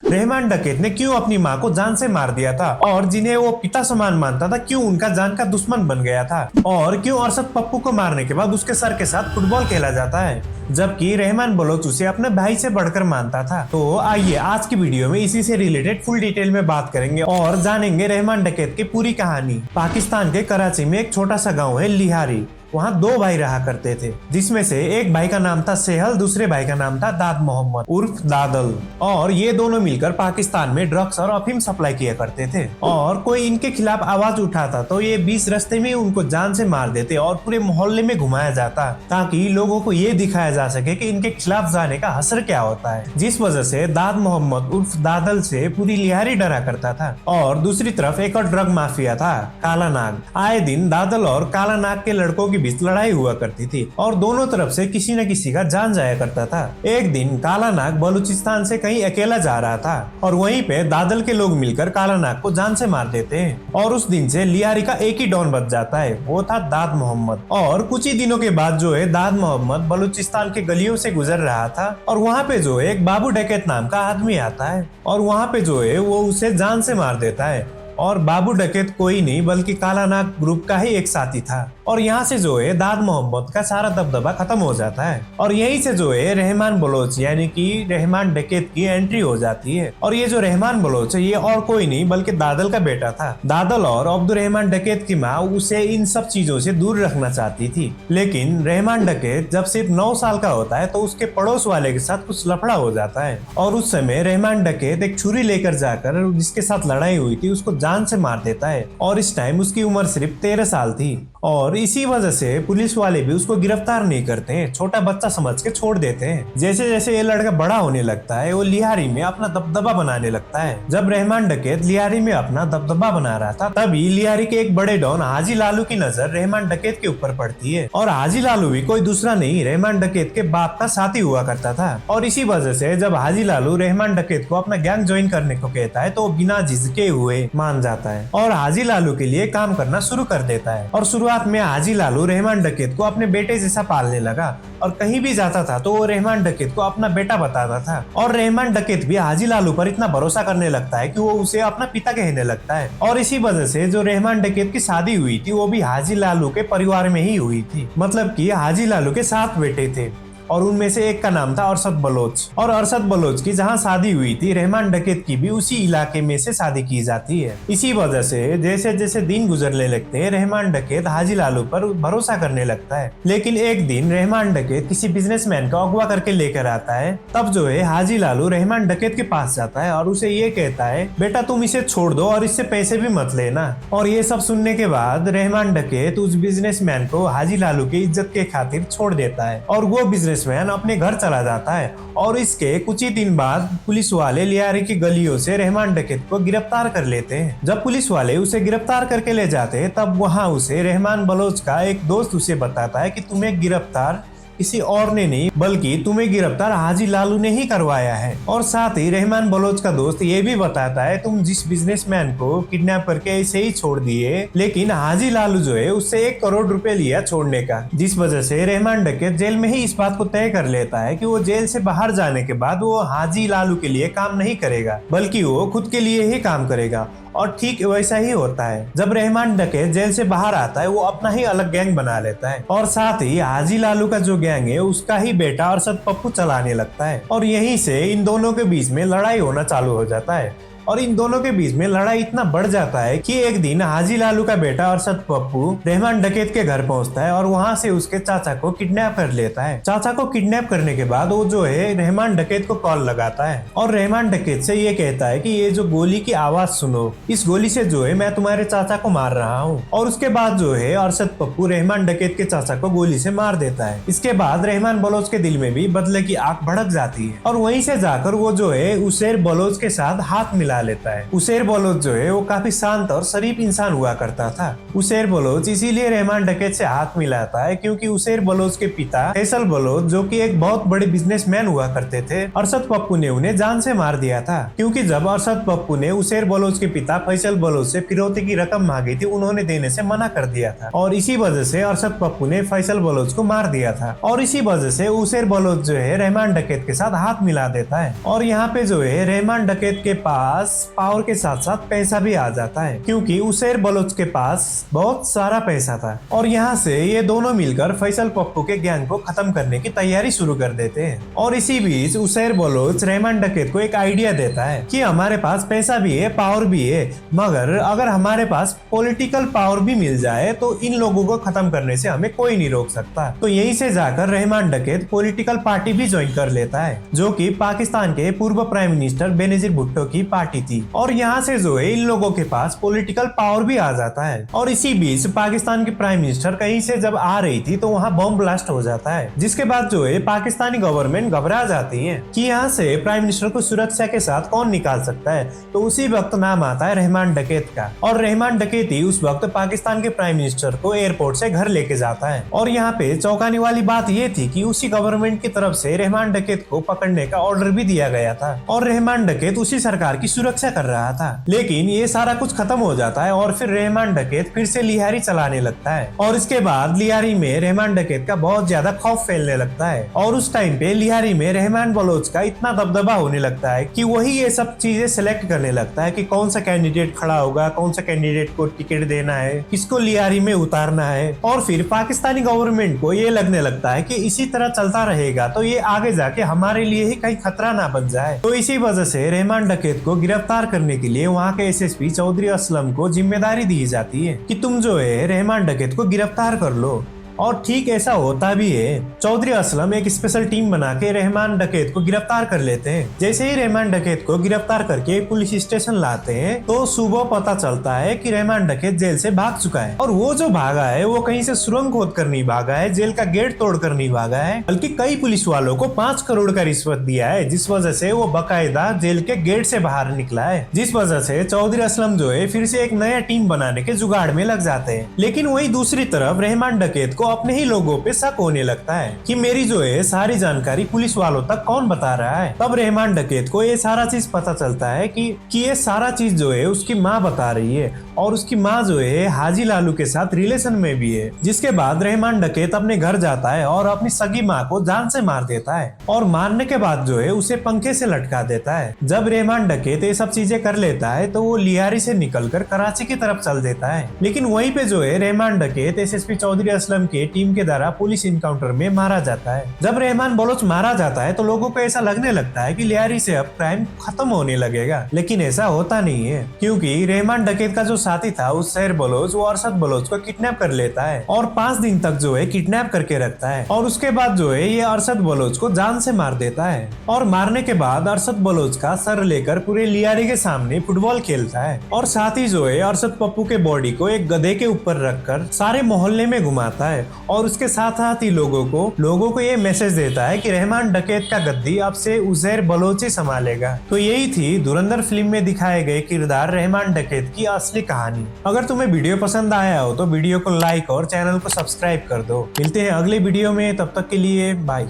रहमान डकैत ने क्यों अपनी माँ को जान से मार दिया था, और जिन्हें वो पिता समान मानता था क्यों उनका जान का दुश्मन बन गया था, और क्यों अरशद पप्पू को मारने के बाद उसके सर के साथ फुटबॉल खेला जाता है जबकि रहमान बलोच उसे अपने भाई से बढ़कर मानता था। तो आइए आज की वीडियो में इसी से रिलेटेड फुल डिटेल में बात करेंगे और जानेंगे रहमान डकैत की पूरी कहानी। पाकिस्तान के कराची में एक छोटा सा गाँव है लिहारी। वहाँ दो भाई रहा करते थे, जिसमें से एक भाई का नाम था सेहल, दूसरे भाई का नाम था दाद मोहम्मद उर्फ दादल। और ये दोनों मिलकर पाकिस्तान में ड्रग्स और अफीम सप्लाई किया करते थे, और कोई इनके खिलाफ आवाज उठाता तो ये 20 रास्ते में उनको जान से मार देते और पूरे मोहल्ले में घुमाया जाता, ताकि लोगों को ये दिखाया जा सके कि इनके खिलाफ जाने का असर क्या होता है। जिस वजह से दाद मोहम्मद उर्फ दादल से पूरी लिहारी डरा करता था। और दूसरी तरफ एक और ड्रग माफिया था, काला नाग। आए दिन दादल और काला नाग के लड़कों बीच लड़ाई हुआ करती थी और दोनों तरफ से किसी न किसी का जान जाया करता था। एक दिन काला नाग बलूचिस्तान से कहीं अकेला जा रहा था और वहीं पे दादल के लोग मिलकर काला नाग को जान से मार देते हैं और उस दिन से लिहारी का एक ही डॉन बच जाता है, वो था दाद मोहम्मद। और कुछ ही दिनों के बाद जो है दाद मोहम्मद बलूचिस्तान के गलियों से गुजर रहा था और वहाँ पे जो है एक बाबू डकैत नाम का आदमी आता है और वहाँ पे जो है वो उसे जान से मार देता है। और बाबू डकैत कोई नहीं बल्कि काला नाग ग्रुप का ही एक साथी था। और यहाँ से जो है दाद मोहम्मद का सारा दबदबा खत्म हो जाता है और यहीं से जो है रहमान बलोच यानी कि रहमान डकैत की एंट्री हो जाती है। और ये जो रहमान बलोच है ये और कोई नहीं बल्कि दादल का बेटा था। दादल और अब्दुर्रहमान डकैत की माँ उसे इन सब चीजों से दूर रखना चाहती थी, लेकिन रहमान डकैत जब सिर्फ 9 साल का होता है तो उसके पड़ोस वाले के साथ कुछ लफड़ा हो जाता है और उस समय रहमान डकैत एक छुरी लेकर जाकर जिसके साथ लड़ाई हुई थी उसको जान से मार देता है। और इस टाइम उसकी उम्र सिर्फ 13 साल थी और इसी वजह से पुलिस वाले भी उसको गिरफ्तार नहीं करते हैं, छोटा बच्चा समझ के छोड़ देते हैं। जैसे जैसे ये लड़का बड़ा होने लगता है वो लिहारी में अपना दबदबा बनाने लगता है। जब रहमान डकैत लिहारी में अपना दबदबा बना रहा था तभी लिहारी के एक बड़े डॉन हाजी लालू की नजर रहमान डकैत के ऊपर पड़ती है। और हाजी लालू भी कोई दूसरा नहीं रहमान डकैत के बाप का साथी हुआ करता था। और इसी वजह से जब हाजी लालू रहमान डकैत को अपना गैंग ज्वाइन करने को कहता है तो बिना झिझके हुए मान जाता है और हाजी लालू के लिए काम करना शुरू कर देता है। और शुरुआत में हाजी लालू रहमान डकैत को अपने बेटे जैसा पालने लगा और कहीं भी जाता था तो वो रहमान डकैत को अपना बेटा बताता था। और रहमान डकैत भी हाजी लालू पर इतना भरोसा करने लगता है कि वो उसे अपना पिता कहने लगता है। और इसी वजह से जो रहमान डकैत की शादी हुई थी वो भी हाजी लालू के परिवार में ही हुई थी, मतलब कि हाजी लालू के 7 बेटे थे और उनमें से एक का नाम था अरशद बलोच। और अरशद बलोच की जहां शादी हुई थी रहमान डकैत की भी उसी इलाके में से शादी की जाती है। इसी वजह से जैसे जैसे दिन गुजरने लगते हैं रहमान डकैत हाजी लालू पर भरोसा करने लगता है। लेकिन एक दिन रहमान डकैत किसी बिजनेसमैन को अगवा करके लेकर आता है, तब जो है हाजी लालू रहमान डकैत के पास जाता है और उसे ये कहता है बेटा तुम इसे छोड़ दो और इससे पैसे भी मत लेना। और ये सब सुनने के बाद रहमान डकैत उस बिजनेसमैन को हाजी लालू की इज्जत के खातिर छोड़ देता है और वो बिजनेसमैन अपने घर चला जाता है। और इसके कुछ ही दिन बाद पुलिस वाले लिहारी की गलियों से रहमान डकैत को गिरफ्तार कर लेते हैं। जब पुलिस वाले उसे गिरफ्तार करके ले जाते हैं तब वहां उसे रहमान बलोच का एक दोस्त उसे बताता है कि तुम्हें गिरफ्तार किसी और ने नहीं बल्कि तुम्हें गिरफ्तार हाजी लालू ने ही करवाया है। और साथ ही रहमान बलोच का दोस्त ये भी बताता है तुम जिस बिजनेसमैन को किडनैप करके ऐसे ही छोड़ दिए, लेकिन हाजी लालू जो है उससे 1 करोड़ रुपए लिया छोड़ने का, जिस वजह से रहमान डकैत जेल में ही इस बात को तय कर लेता है कि वो जेल से बाहर जाने के बाद वो हाजी लालू के लिए काम नहीं करेगा बल्कि वो खुद के लिए ही काम करेगा। और ठीक वैसा ही होता है। जब रहमान डकैत जेल से बाहर आता है वो अपना ही अलग गैंग बना लेता है और साथ ही हाजी लालू का जो गैंग है उसका ही बेटा अरशद पप्पू चलाने लगता है। और यहीं से इन दोनों के बीच में लड़ाई होना चालू हो जाता है और इन दोनों के बीच में लड़ाई इतना बढ़ जाता है कि एक दिन हाजी लालू का बेटा अरशद पप्पू रहमान डकैत के घर पहुंचता है और वहां से उसके चाचा को किडनैप कर लेता है। चाचा को किडनैप करने के बाद वो जो है रहमान डकैत को कॉल लगाता है और रहमान डकैत से ये कहता है कि ये जो गोली की आवाज सुनो, इस गोली से जो है मैं तुम्हारे चाचा को मार रहा हूँ। और उसके बाद जो है अरशद पप्पू रहमान डकैत के चाचा को गोली से मार देता है। इसके बाद रहमान बलोच के दिल में भी बदले की आग भड़क जाती है और वहीं से जाकर वो जो है उसेर बलोच के साथ हाथ मिला मिला लेता है। उसेर बलोच जो है वो काफी शांत और शरीफ इंसान हुआ करता था। उसेर बलोच इसीलिए रहमान डकैत से हाथ मिलाता है क्योंकि उसेर बलोच के पिता फैसल बलोच जो कि एक बहुत बड़े बिजनेसमैन हुआ करते थे, अरशद पप्पू ने उन्हें जान से मार दिया था। क्योंकि जब अरशद पप्पू ने उसेर बलोच के पिता फैसल बलोच से फिरौती की रकम मांगी थी, उन्होंने देने से मना कर दिया था और इसी वजह से अरशद पप्पू ने फैसल बलोच को मार दिया था। और इसी वजह से उसेर बलोच जो है रहमान डकैत के साथ हाथ मिला देता है। और यहाँ पे जो है रहमान डकैत के पास पावर के साथ साथ पैसा भी आ जाता है क्योंकि उसेर बलोच के पास बहुत सारा पैसा था। और यहाँ से ये दोनों मिलकर फैसल पप्पू के गैंग को खत्म करने की तैयारी शुरू कर देते हैं। और इसी बीच उसेर बलोच रहमान डकैत को एक आइडिया देता है कि हमारे पास पैसा भी है, पावर भी है, मगर अगर हमारे पास पॉलिटिकल पावर भी मिल जाए तो इन लोगों को खत्म करने से हमें कोई नहीं रोक सकता। तो यहीं से जाकर रहमान डकैत पॉलिटिकल पार्टी भी ज्वाइन कर लेता है जो कि पाकिस्तान के पूर्व प्राइम मिनिस्टर बेनजीर भुट्टो की पार्टी थी। और यहाँ से जो है इन लोगों के पास पॉलिटिकल पावर भी आ जाता है। और इसी बीच पाकिस्तान की प्राइम मिनिस्टर कहीं से जब आ रही थी तो वहाँ बम ब्लास्ट हो जाता है, जिसके बाद जो है पाकिस्तानी गवर्नमेंट घबरा जाती है कि यहाँ से प्राइम मिनिस्टर को सुरक्षा के साथ कौन निकाल सकता है। तो उसी वक्त नाम आता है रहमान डकैत का। और रहमान डकैत ही उस वक्त पाकिस्तान के प्राइम मिनिस्टर को एयरपोर्ट से घर लेके जाता है। और यहाँ पे चौंकाने वाली बात ये थी कि उसी गवर्नमेंट की तरफ से रहमान डकैत को पकड़ने का ऑर्डर भी दिया गया था और रहमान डकैत उसी सरकार की सुरक्षा कर रहा था। लेकिन ये सारा कुछ खत्म हो जाता है और फिर रहमान डकैत फिर से लिहारी चलाने लगता है। और इसके बाद लिहारी में रहमान डकैत का बहुत ज्यादा खौफ फैलने लगता है। और उस टाइम पे लिहारी में रहमान बलोच का इतना दबदबा होने लगता है कि वही ये सब चीजें सिलेक्ट करने लगता है कि कौन सा कैंडिडेट खड़ा होगा, कौन सा कैंडिडेट को टिकट देना है, किसको लिहारी में उतारना है। और फिर पाकिस्तानी गवर्नमेंट को ये लगने लगता है कि इसी तरह चलता रहेगा तो ये आगे जाके हमारे लिए ही कहीं खतरा ना बन जाए। तो इसी वजह से रहमान डकैत को गिरफ्तार करने के लिए वहाँ के एसएसपी चौधरी असलम को जिम्मेदारी दी जाती है कि तुम जो है रहमान डकैत को गिरफ्तार कर लो। और ठीक ऐसा होता भी है। चौधरी असलम एक स्पेशल टीम बना के रहमान डकैत को गिरफ्तार कर लेते हैं। जैसे ही रहमान डकैत को गिरफ्तार करके पुलिस स्टेशन लाते हैं तो सुबह पता चलता है कि रहमान डकैत जेल से भाग चुका है। और वो जो भागा है वो कहीं से सुरंग खोद कर नहीं भागा है, जेल का गेट तोड़ कर नहीं भागा है, बल्कि कई पुलिस वालों को 5 करोड़ का रिश्वत दिया है, जिस वजह से वो बाकायदा जेल के गेट से बाहर निकला है। जिस वजह से चौधरी असलम जो है फिर से एक नया टीम बनाने के जुगाड़ में लग जाते हैं। लेकिन वही दूसरी तरफ रहमान डकैत को अपने ही लोगों पे शक होने लगता है कि मेरी जो है सारी जानकारी पुलिस वालों तक कौन बता रहा है। तब रहमान डकैत को ये सारा चीज पता चलता है कि ये सारा चीज जो है उसकी माँ बता रही है और उसकी माँ जो है हाजी लालू के साथ रिलेशन में भी है। जिसके बाद रहमान डकैत अपने घर जाता है और अपनी सगी माँ को जान से मार देता है और मारने के बाद जो है उसे पंखे से लटका देता है। जब रहमान डकैत ये सब चीजें कर लेता है तो वो लिहारी से निकलकर कराची की तरफ चल देता है। लेकिन वहीं पे जो है रहमान डकैत एसएसपी चौधरी असलम के टीम के द्वारा पुलिस इनकाउंटर में मारा जाता है। जब रहमान बलोच मारा जाता है तो लोगों को ऐसा लगने लगता है कि लिहारी से अब क्राइम खत्म होने लगेगा, लेकिन ऐसा होता नहीं है क्योंकि रहमान डकैत का जो साथी था उस शहर बलोच, वो अरशद बलोच को किडनैप कर लेता है और 5 दिन तक जो है किडनैप करके रखता है। और उसके बाद जो है ये अरशद बलोच को जान से मार देता है और मारने के बाद अरशद बलोच का सर लेकर पूरे लिहारी के सामने फुटबॉल खेलता है और साथ ही जो है अरशद पप्पू के बॉडी को एक गधे के ऊपर रखकर सारे मोहल्ले में घुमाता है और उसके साथ ही लोगों को ये मैसेज देता है कि रहमान डकैत का गद्दी अब से उजैर बलोच ही संभालेगा। तो यही थी धुरंधर फिल्म में दिखाए गए किरदार रहमान डकैत की असली कहानी। अगर तुम्हें वीडियो पसंद आया हो तो वीडियो को लाइक और चैनल को सब्सक्राइब कर दो। मिलते हैं अगले वीडियो में, तब तक के लिए बाय।